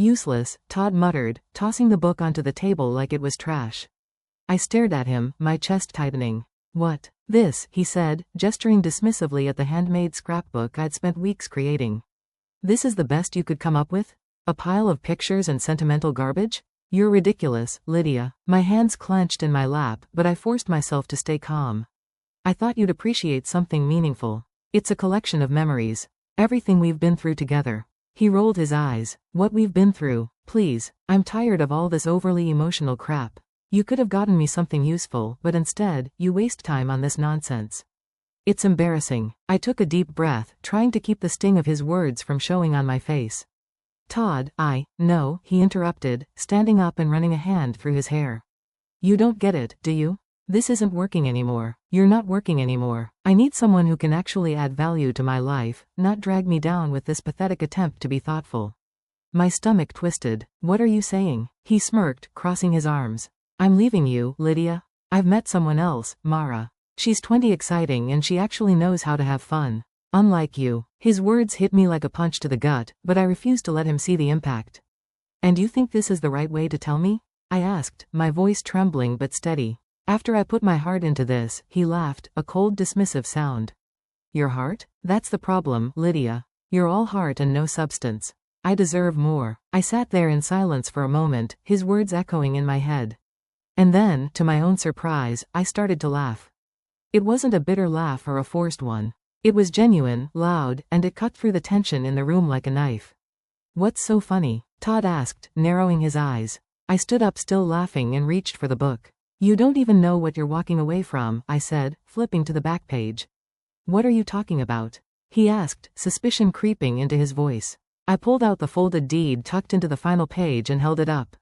Useless, Todd muttered, tossing the book onto the table like it was trash. I stared at him, my chest tightening. What? This, he said, gesturing dismissively at the handmade scrapbook I'd spent weeks creating. This is the best you could come up with? A pile of pictures and sentimental garbage? You're ridiculous, Lydia. My hands clenched in my lap, but I forced myself to stay calm. I thought you'd appreciate something meaningful. It's a collection of memories. Everything we've been through together. He rolled his eyes. What we've been through. Please, I'm tired of all this overly emotional crap. You could have gotten me something useful, but instead, you waste time on this nonsense. It's embarrassing. I took a deep breath, trying to keep the sting of his words from showing on my face. Todd, no, he interrupted, standing up and running a hand through his hair. You don't get it, do you? This isn't working anymore. You're not working anymore. I need someone who can actually add value to my life, not drag me down with this pathetic attempt to be thoughtful. My stomach twisted. What are you saying? He smirked, crossing his arms. I'm leaving you, Lydia. I've met someone else, Mara. She's 20 exciting and she actually knows how to have fun. Unlike you. His words hit me like a punch to the gut, but I refused to let him see the impact. And you think this is the right way to tell me? I asked, my voice trembling but steady. After I put my heart into this, he laughed, a cold dismissive sound. Your heart? That's the problem, Lydia. You're all heart and no substance. I deserve more. I sat there in silence for a moment, his words echoing in my head. And then, to my own surprise, I started to laugh. It wasn't a bitter laugh or a forced one. It was genuine, loud, and it cut through the tension in the room like a knife. What's so funny? Todd asked, narrowing his eyes. I stood up still laughing and reached for the book. You don't even know what you're walking away from, I said, flipping to the back page. What are you talking about? He asked, suspicion creeping into his voice. I pulled out the folded deed tucked into the final page and held it up.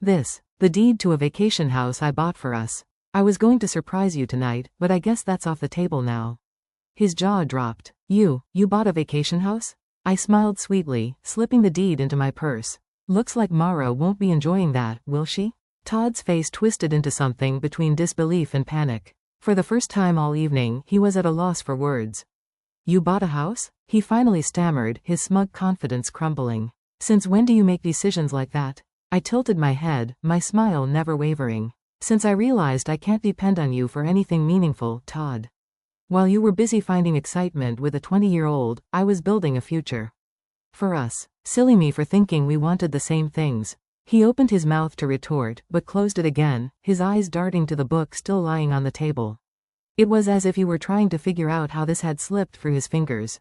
This, the deed to a vacation house I bought for us. I was going to surprise you tonight, but I guess that's off the table now. His jaw dropped. You bought a vacation house? I smiled sweetly, slipping the deed into my purse. Looks like Mara won't be enjoying that, will she? Todd's face twisted into something between disbelief and panic. For the first time all evening, he was at a loss for words. You bought a house? He finally stammered, his smug confidence crumbling. Since when do you make decisions like that? I tilted my head, my smile never wavering. Since I realized I can't depend on you for anything meaningful, Todd. While you were busy finding excitement with a 20-year-old, I was building a future. For us. Silly me for thinking we wanted the same things. He opened his mouth to retort, but closed it again, his eyes darting to the book still lying on the table. It was as if he were trying to figure out how this had slipped through his fingers.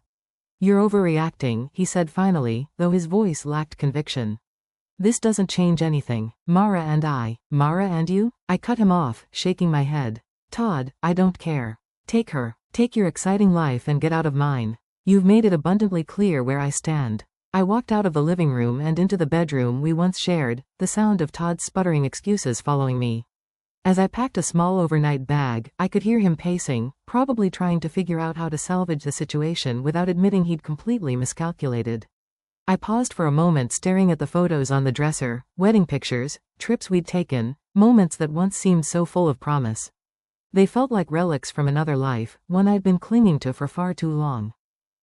You're overreacting, he said finally, though his voice lacked conviction. This doesn't change anything. Mara and you? I cut him off, shaking my head. Todd, I don't care. Take her. Take your exciting life and get out of mine. You've made it abundantly clear where I stand. I walked out of the living room and into the bedroom we once shared, the sound of Todd's sputtering excuses following me. As I packed a small overnight bag, I could hear him pacing, probably trying to figure out how to salvage the situation without admitting he'd completely miscalculated. I paused for a moment staring at the photos on the dresser, wedding pictures, trips we'd taken, moments that once seemed so full of promise. They felt like relics from another life, one I'd been clinging to for far too long.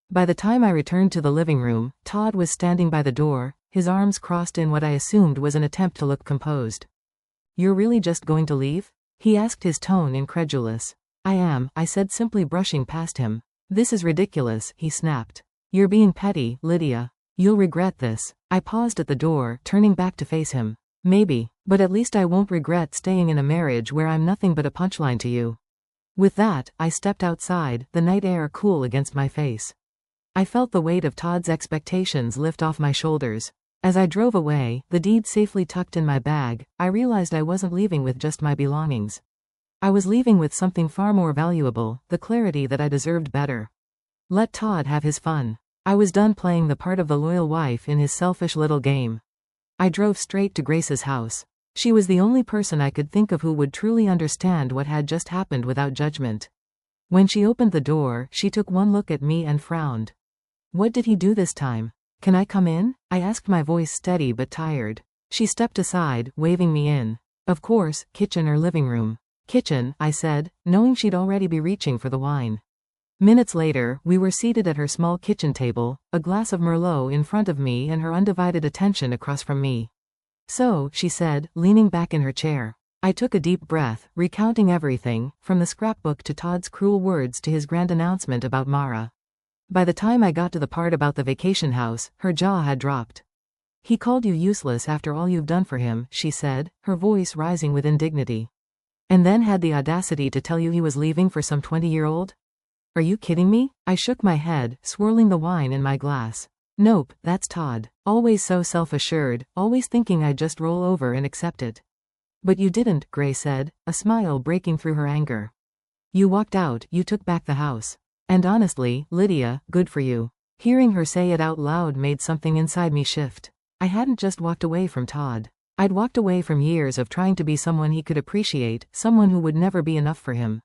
By the time I returned to the living room, Todd was standing by the door, his arms crossed in what I assumed was an attempt to look composed. You're really just going to leave? He asked, his tone incredulous. I am, I said, simply brushing past him. This is ridiculous, he snapped. You're being petty, Lydia. You'll regret this. I paused at the door, turning back to face him. Maybe, but at least I won't regret staying in a marriage where I'm nothing but a punchline to you. With that, I stepped outside, the night air cool against my face. I felt the weight of Todd's expectations lift off my shoulders. As I drove away, the deed safely tucked in my bag, I realized I wasn't leaving with just my belongings. I was leaving with something far more valuable, the clarity that I deserved better. Let Todd have his fun. I was done playing the part of the loyal wife in his selfish little game. I drove straight to Grace's house. She was the only person I could think of who would truly understand what had just happened without judgment. When she opened the door, she took one look at me and frowned. What did he do this time? Can I come in? I asked, my voice steady but tired. She stepped aside, waving me in. Of course, kitchen or living room. Kitchen, I said, knowing she'd already be reaching for the wine. Minutes later, we were seated at her small kitchen table, a glass of Merlot in front of me and her undivided attention across from me. So, she said, leaning back in her chair. I took a deep breath, recounting everything, from the scrapbook to Todd's cruel words to his grand announcement about Mara. By the time I got to the part about the vacation house, her jaw had dropped. He called you useless after all you've done for him, she said, her voice rising with indignity. And then had the audacity to tell you he was leaving for some 20-year-old? Are you kidding me? I shook my head, swirling the wine in my glass. Nope, that's Todd. Always so self-assured, always thinking I'd just roll over and accept it. But you didn't, Gray said, a smile breaking through her anger. You walked out, you took back the house. And honestly, Lydia, good for you. Hearing her say it out loud made something inside me shift. I hadn't just walked away from Todd. I'd walked away from years of trying to be someone he could appreciate, someone who would never be enough for him.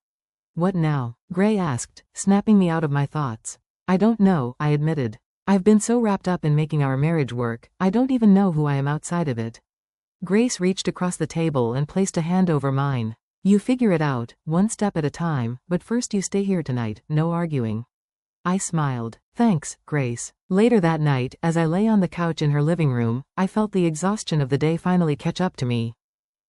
What now? Gray asked, snapping me out of my thoughts. I don't know, I admitted. I've been so wrapped up in making our marriage work, I don't even know who I am outside of it. Grace reached across the table and placed a hand over mine. You figure it out, one step at a time, but first you stay here tonight, no arguing. I smiled. Thanks, Grace. Later that night, as I lay on the couch in her living room, I felt the exhaustion of the day finally catch up to me.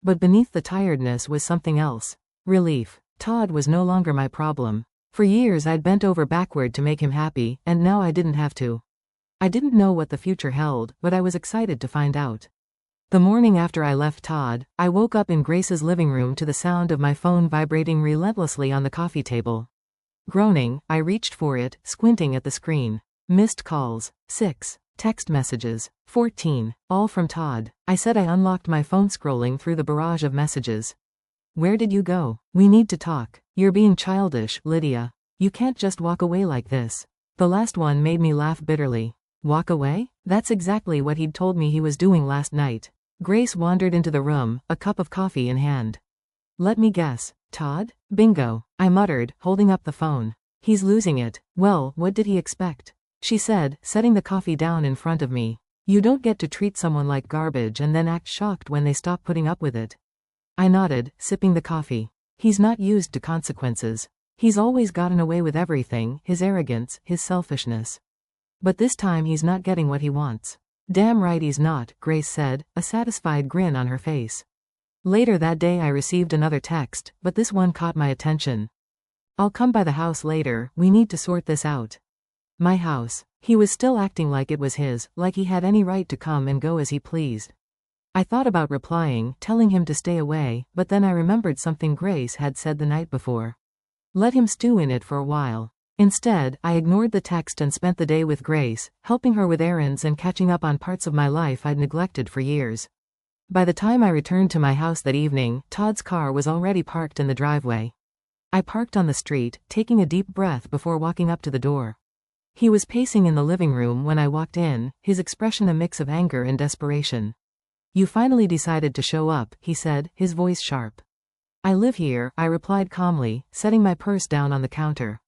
But beneath the tiredness was something else. Relief. Todd was no longer my problem. For years I'd bent over backward to make him happy, and now I didn't have to. I didn't know what the future held, but I was excited to find out. The morning after I left Todd, I woke up in Grace's living room to the sound of my phone vibrating relentlessly on the coffee table. Groaning, I reached for it, squinting at the screen. Missed calls, 6. Text messages, 14. All from Todd. I said I unlocked my phone scrolling through the barrage of messages. Where did you go? We need to talk. You're being childish, Lydia. You can't just walk away like this. The last one made me laugh bitterly. Walk away? That's exactly what he'd told me he was doing last night. Grace wandered into the room, a cup of coffee in hand. Let me guess. Todd? Bingo, I muttered, holding up the phone. He's losing it. Well, what did he expect? She said, setting the coffee down in front of me. You don't get to treat someone like garbage and then act shocked when they stop putting up with it. I nodded, sipping the coffee. He's not used to consequences. He's always gotten away with everything, his arrogance, his selfishness. But this time he's not getting what he wants. Damn right he's not, Grace said, a satisfied grin on her face. Later that day I received another text, but this one caught my attention. I'll come by the house later, we need to sort this out. My house. He was still acting like it was his, like he had any right to come and go as he pleased. I thought about replying, telling him to stay away, but then I remembered something Grace had said the night before. Let him stew in it for a while. Instead, I ignored the text and spent the day with Grace, helping her with errands and catching up on parts of my life I'd neglected for years. By the time I returned to my house that evening, Todd's car was already parked in the driveway. I parked on the street, taking a deep breath before walking up to the door. He was pacing in the living room when I walked in, his expression a mix of anger and desperation. You finally decided to show up, he said, his voice sharp. I live here, I replied calmly, setting my purse down on the counter.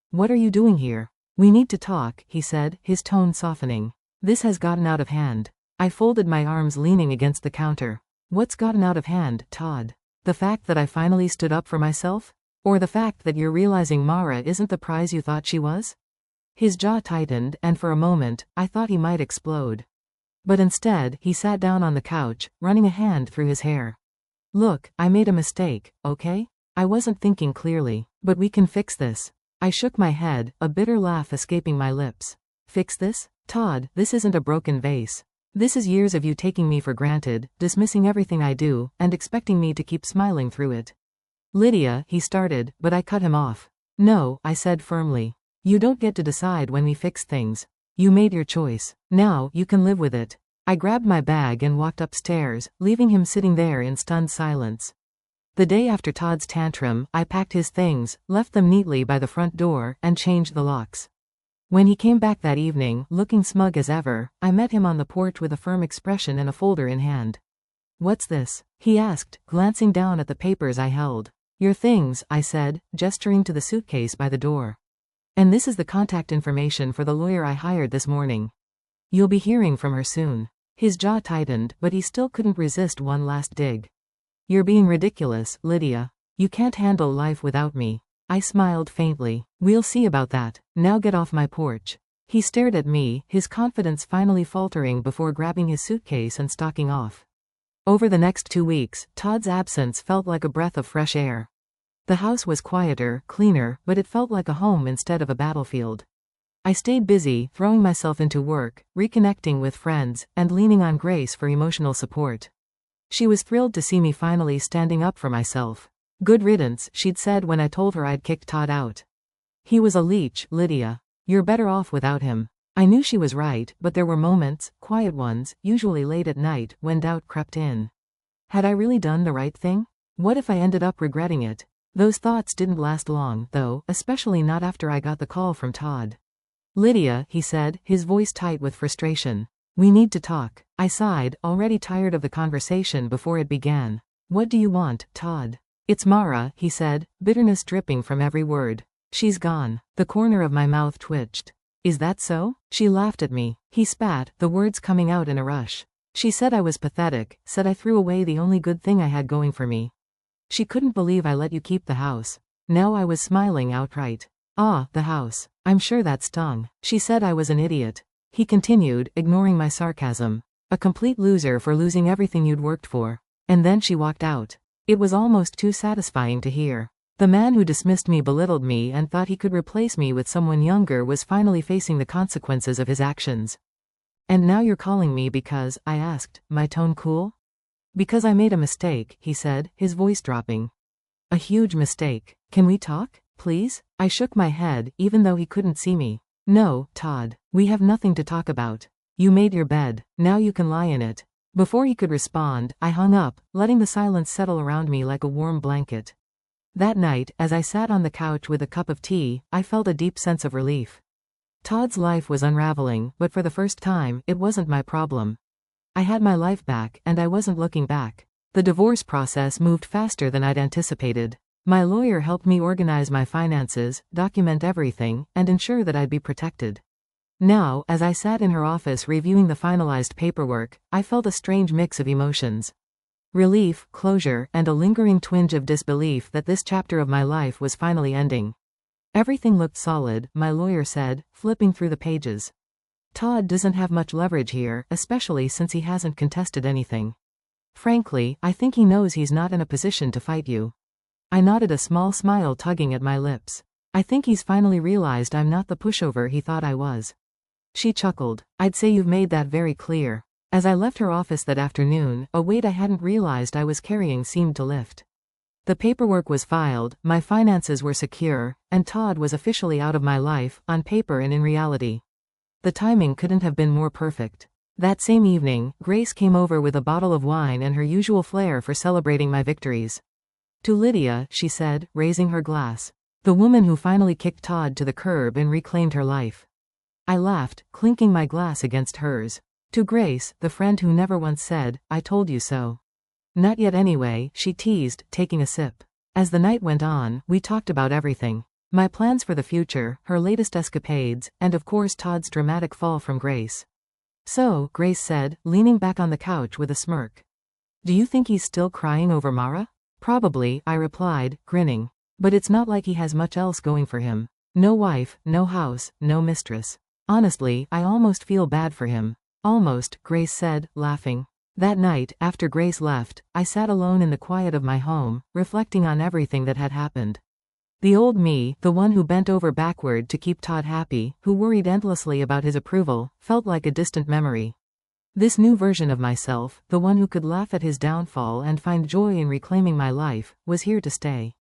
What are you doing here? We need to talk, he said, his tone softening. This has gotten out of hand. I folded my arms leaning against the counter. What's gotten out of hand, Todd? The fact that I finally stood up for myself? Or the fact that you're realizing Mara isn't the prize you thought she was? His jaw tightened, and for a moment, I thought he might explode. But instead, he sat down on the couch, running a hand through his hair. Look, I made a mistake, okay? I wasn't thinking clearly, but we can fix this. I shook my head, a bitter laugh escaping my lips. Fix this? Todd, this isn't a broken vase. This is years of you taking me for granted, dismissing everything I do, and expecting me to keep smiling through it. Lydia, he started, but I cut him off. No, I said firmly. You don't get to decide when we fix things. You made your choice. Now, you can live with it. I grabbed my bag and walked upstairs, leaving him sitting there in stunned silence. The day after Todd's tantrum, I packed his things, left them neatly by the front door, and changed the locks. When he came back that evening, looking smug as ever, I met him on the porch with a firm expression and a folder in hand. What's this? He asked, glancing down at the papers I held. Your things, I said, gesturing to the suitcase by the door. And this is the contact information for the lawyer I hired this morning. You'll be hearing from her soon. His jaw tightened, but he still couldn't resist one last dig. You're being ridiculous, Lydia. You can't handle life without me. I smiled faintly. We'll see about that. Now get off my porch. He stared at me, his confidence finally faltering before grabbing his suitcase and stalking off. Over the next 2 weeks, Todd's absence felt like a breath of fresh air. The house was quieter, cleaner, but it felt like a home instead of a battlefield. I stayed busy, throwing myself into work, reconnecting with friends, and leaning on Grace for emotional support. She was thrilled to see me finally standing up for myself. Good riddance, she'd said when I told her I'd kicked Todd out. He was a leech, Lydia. You're better off without him. I knew she was right, but there were moments, quiet ones, usually late at night, when doubt crept in. Had I really done the right thing? What if I ended up regretting it? Those thoughts didn't last long, though, especially not after I got the call from Todd. Lydia, he said, his voice tight with frustration. We need to talk. I sighed, already tired of the conversation before it began. What do you want, Todd? It's Mara, he said, bitterness dripping from every word. She's gone. The corner of my mouth twitched. Is that so? She laughed at me. He spat, the words coming out in a rush. She said I was pathetic, said I threw away the only good thing I had going for me. She couldn't believe I let you keep the house. Now I was smiling outright. Ah, the house. I'm sure that stung. She said I was an idiot. He continued, ignoring my sarcasm. A complete loser for losing everything you'd worked for. And then she walked out. It was almost too satisfying to hear. The man who dismissed me, belittled me, and thought he could replace me with someone younger was finally facing the consequences of his actions. And now you're calling me because, I asked, my tone cool? Because I made a mistake, he said, his voice dropping. A huge mistake. Can we talk, please? I shook my head, even though he couldn't see me. No, Todd. We have nothing to talk about. You made your bed. Now you can lie in it. Before he could respond, I hung up, letting the silence settle around me like a warm blanket. That night, as I sat on the couch with a cup of tea, I felt a deep sense of relief. Todd's life was unraveling, but for the first time, it wasn't my problem. I had my life back, and I wasn't looking back. The divorce process moved faster than I'd anticipated. My lawyer helped me organize my finances, document everything, and ensure that I'd be protected. Now, as I sat in her office reviewing the finalized paperwork, I felt a strange mix of emotions. Relief, closure, and a lingering twinge of disbelief that this chapter of my life was finally ending. Everything looked solid, my lawyer said, flipping through the pages. Todd doesn't have much leverage here, especially since he hasn't contested anything. Frankly, I think he knows he's not in a position to fight you. I nodded, a small smile tugging at my lips. I think he's finally realized I'm not the pushover he thought I was. She chuckled. I'd say you've made that very clear. As I left her office that afternoon, a weight I hadn't realized I was carrying seemed to lift. The paperwork was filed, my finances were secure, and Todd was officially out of my life, on paper and in reality. The timing couldn't have been more perfect. That same evening, Grace came over with a bottle of wine and her usual flair for celebrating my victories. To Lydia, she said, raising her glass. The woman who finally kicked Todd to the curb and reclaimed her life. I laughed, clinking my glass against hers. To Grace, the friend who never once said, I told you so. Not yet anyway, she teased, taking a sip. As the night went on, we talked about everything. My plans for the future, her latest escapades, and of course Todd's dramatic fall from grace. So, Grace said, leaning back on the couch with a smirk. Do you think he's still crying over Mara? Probably, I replied, grinning. But it's not like he has much else going for him. No wife, no house, no mistress. Honestly, I almost feel bad for him. Almost, Grace said, laughing. That night, after Grace left, I sat alone in the quiet of my home, reflecting on everything that had happened. The old me, the one who bent over backward to keep Todd happy, who worried endlessly about his approval, felt like a distant memory. This new version of myself, the one who could laugh at his downfall and find joy in reclaiming my life, was here to stay.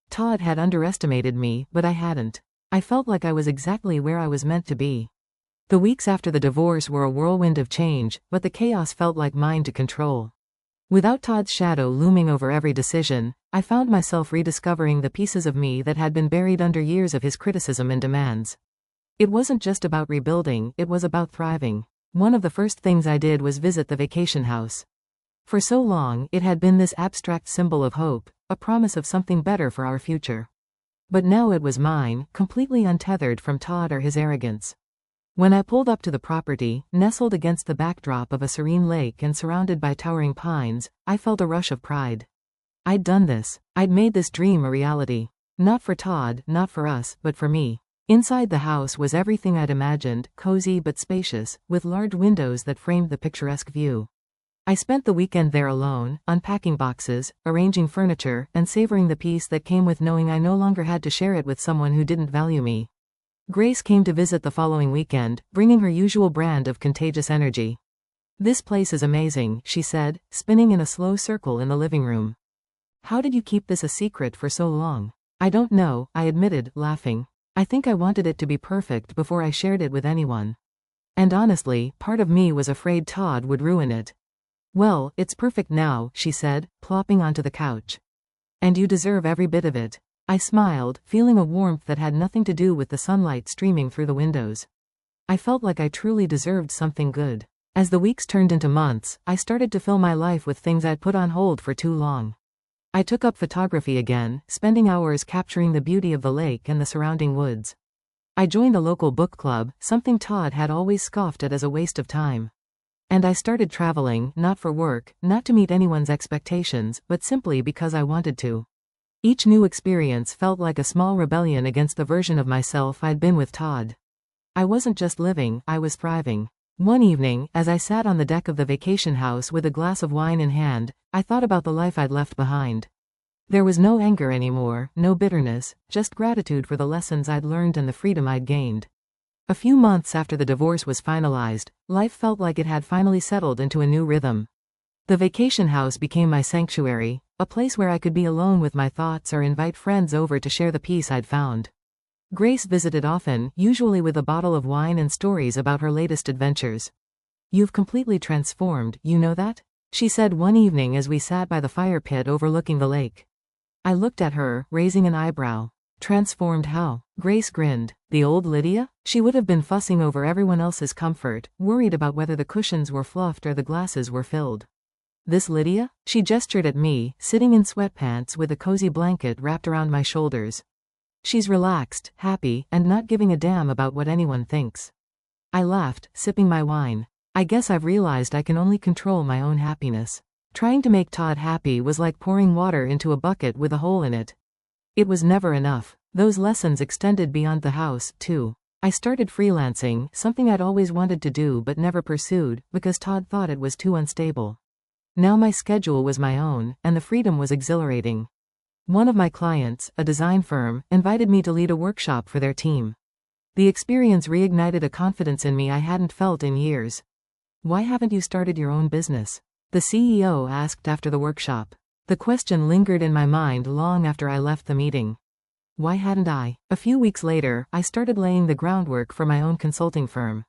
Todd had underestimated me, but I hadn't. I felt like I was exactly where I was meant to be. The weeks after the divorce were a whirlwind of change, but the chaos felt like mine to control. Without Todd's shadow looming over every decision, I found myself rediscovering the pieces of me that had been buried under years of his criticism and demands. It wasn't just about rebuilding, it was about thriving. One of the first things I did was visit the vacation house. For so long, it had been this abstract symbol of hope, a promise of something better for our future. But now it was mine, completely untethered from Todd or his arrogance. When I pulled up to the property, nestled against the backdrop of a serene lake and surrounded by towering pines, I felt a rush of pride. I'd done this. I'd made this dream a reality. Not for Todd, not for us, but for me. Inside the house was everything I'd imagined, cozy but spacious, with large windows that framed the picturesque view. I spent the weekend there alone, unpacking boxes, arranging furniture, and savoring the peace that came with knowing I no longer had to share it with someone who didn't value me. Grace came to visit the following weekend, bringing her usual brand of contagious energy. "This place is amazing," she said, spinning in a slow circle in the living room. "How did you keep this a secret for so long?" "I don't know," I admitted, laughing. "I think I wanted it to be perfect before I shared it with anyone. And honestly, part of me was afraid Todd would ruin it." "Well, it's perfect now," she said, plopping onto the couch. "And you deserve every bit of it." I smiled, feeling a warmth that had nothing to do with the sunlight streaming through the windows. I felt like I truly deserved something good. As the weeks turned into months, I started to fill my life with things I'd put on hold for too long. I took up photography again, spending hours capturing the beauty of the lake and the surrounding woods. I joined a local book club, something Todd had always scoffed at as a waste of time. And I started traveling, not for work, not to meet anyone's expectations, but simply because I wanted to. Each new experience felt like a small rebellion against the version of myself I'd been with Todd. I wasn't just living, I was thriving. One evening, as I sat on the deck of the vacation house with a glass of wine in hand, I thought about the life I'd left behind. There was no anger anymore, no bitterness, just gratitude for the lessons I'd learned and the freedom I'd gained. A few months after the divorce was finalized, life felt like it had finally settled into a new rhythm. The vacation house became my sanctuary, a place where I could be alone with my thoughts or invite friends over to share the peace I'd found. Grace visited often, usually with a bottle of wine and stories about her latest adventures. "You've completely transformed, you know that?" she said one evening as we sat by the fire pit overlooking the lake. I looked at her, raising an eyebrow. "Transformed how?" Grace grinned. "The old Lydia? She would have been fussing over everyone else's comfort, worried about whether the cushions were fluffed or the glasses were filled. This Lydia?" She gestured at me, sitting in sweatpants with a cozy blanket wrapped around my shoulders. "She's relaxed, happy, and not giving a damn about what anyone thinks." I laughed, sipping my wine. "I guess I've realized I can only control my own happiness. Trying to make Todd happy was like pouring water into a bucket with a hole in it. It was never enough." Those lessons extended beyond the house, too. I started freelancing, something I'd always wanted to do but never pursued, because Todd thought it was too unstable. Now my schedule was my own, and the freedom was exhilarating. One of my clients, a design firm, invited me to lead a workshop for their team. The experience reignited a confidence in me I hadn't felt in years. "Why haven't you started your own business?" the CEO asked after the workshop. The question lingered in my mind long after I left the meeting. Why hadn't I? A few weeks later, I started laying the groundwork for my own consulting firm.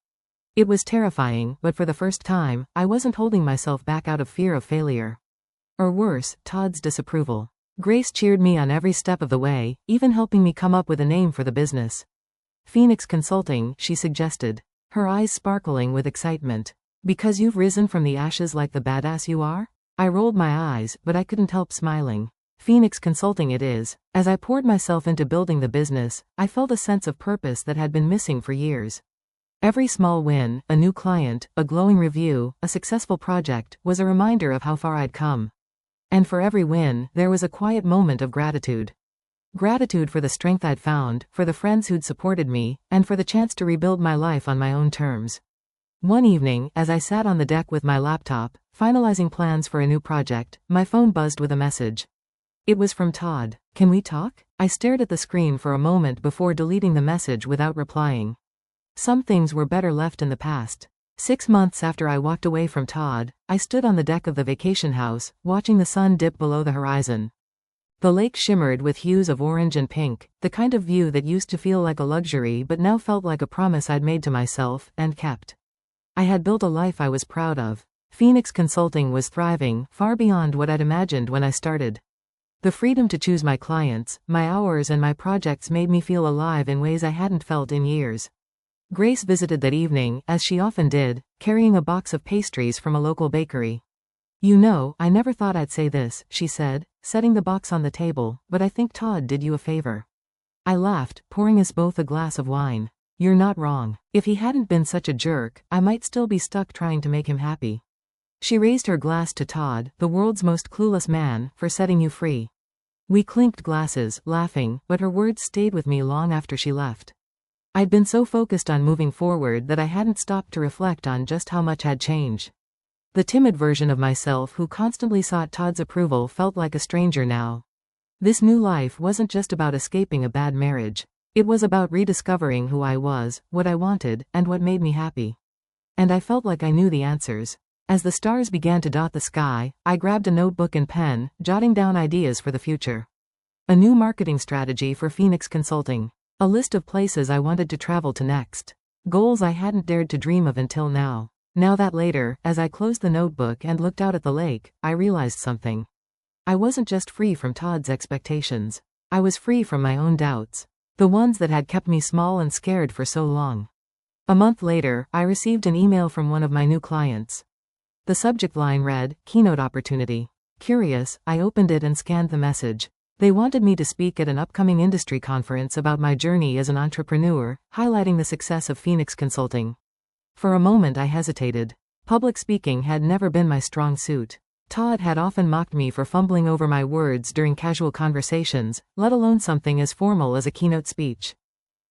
It was terrifying, but for the first time, I wasn't holding myself back out of fear of failure. Or worse, Todd's disapproval. Grace cheered me on every step of the way, even helping me come up with a name for the business. "Phoenix Consulting," she suggested, her eyes sparkling with excitement. "Because you've risen from the ashes like the badass you are?" I rolled my eyes, but I couldn't help smiling. "Phoenix Consulting it is." As I poured myself into building the business, I felt a sense of purpose that had been missing for years. Every small win, a new client, a glowing review, a successful project, was a reminder of how far I'd come. And for every win, there was a quiet moment of gratitude. Gratitude for the strength I'd found, for the friends who'd supported me, and for the chance to rebuild my life on my own terms. One evening, as I sat on the deck with my laptop, finalizing plans for a new project, my phone buzzed with a message. It was from Todd. "Can we talk?" I stared at the screen for a moment before deleting the message without replying. Some things were better left in the past. 6 months after I walked away from Todd, I stood on the deck of the vacation house, watching the sun dip below the horizon. The lake shimmered with hues of orange and pink, the kind of view that used to feel like a luxury but now felt like a promise I'd made to myself, and kept. I had built a life I was proud of. Phoenix Consulting was thriving, far beyond what I'd imagined when I started. The freedom to choose my clients, my hours and my projects made me feel alive in ways I hadn't felt in years. Grace visited that evening, as she often did, carrying a box of pastries from a local bakery. "You know, I never thought I'd say this," she said, setting the box on the table, "but I think Todd did you a favor." I laughed, pouring us both a glass of wine. "You're not wrong. If he hadn't been such a jerk, I might still be stuck trying to make him happy." She raised her glass to Todd, the world's most clueless man, for setting you free. We clinked glasses, laughing, but her words stayed with me long after she left. I'd been so focused on moving forward that I hadn't stopped to reflect on just how much had changed. The timid version of myself who constantly sought Todd's approval felt like a stranger now. This new life wasn't just about escaping a bad marriage. It was about rediscovering who I was, what I wanted, and what made me happy. And I felt like I knew the answers. As the stars began to dot the sky, I grabbed a notebook and pen, jotting down ideas for the future. A new marketing strategy for Phoenix Consulting. A list of places I wanted to travel to next. Goals I hadn't dared to dream of until now. Now that later, as I closed the notebook and looked out at the lake, I realized something. I wasn't just free from Todd's expectations. I was free from my own doubts. The ones that had kept me small and scared for so long. A month later, I received an email from one of my new clients. The subject line read, "Keynote Opportunity." Curious, I opened it and scanned the message. They wanted me to speak at an upcoming industry conference about my journey as an entrepreneur, highlighting the success of Phoenix Consulting. For a moment I hesitated. Public speaking had never been my strong suit. Todd had often mocked me for fumbling over my words during casual conversations, let alone something as formal as a keynote speech.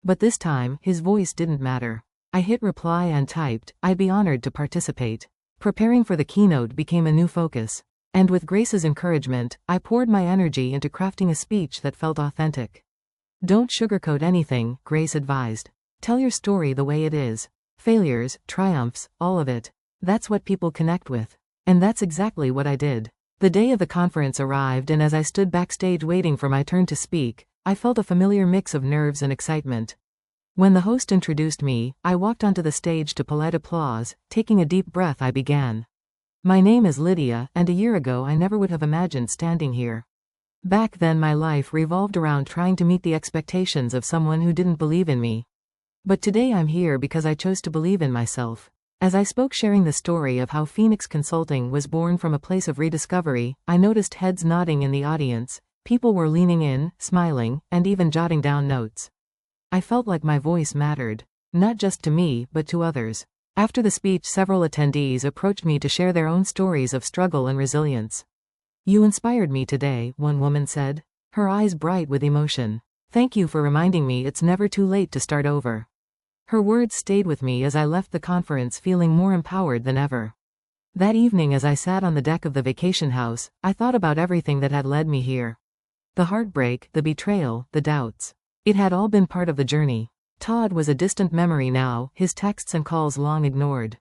But this time, his voice didn't matter. I hit reply and typed, "I'd be honored to participate." Preparing for the keynote became a new focus. And with Grace's encouragement, I poured my energy into crafting a speech that felt authentic. "Don't sugarcoat anything," Grace advised. "Tell your story the way it is. Failures, triumphs, all of it. That's what people connect with." And that's exactly what I did. The day of the conference arrived, and as I stood backstage waiting for my turn to speak, I felt a familiar mix of nerves and excitement. When the host introduced me, I walked onto the stage to polite applause. Taking a deep breath, I began. "My name is Lydia, and a year ago I never would have imagined standing here. Back then my life revolved around trying to meet the expectations of someone who didn't believe in me. But today I'm here because I chose to believe in myself." As I spoke, sharing the story of how Phoenix Consulting was born from a place of rediscovery, I noticed heads nodding in the audience. People were leaning in, smiling, and even jotting down notes. I felt like my voice mattered. Not just to me, but to others. After the speech, several attendees approached me to share their own stories of struggle and resilience. "You inspired me today," one woman said, her eyes bright with emotion. "Thank you for reminding me it's never too late to start over." Her words stayed with me as I left the conference feeling more empowered than ever. That evening, as I sat on the deck of the vacation house, I thought about everything that had led me here. The heartbreak, the betrayal, the doubts. It had all been part of the journey. Todd was a distant memory now, his texts and calls long ignored.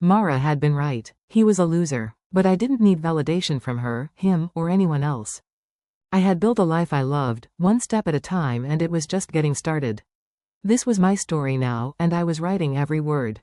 Mara had been right. He was a loser. But I didn't need validation from her, him, or anyone else. I had built a life I loved, one step at a time, and it was just getting started. This was my story now, and I was writing every word.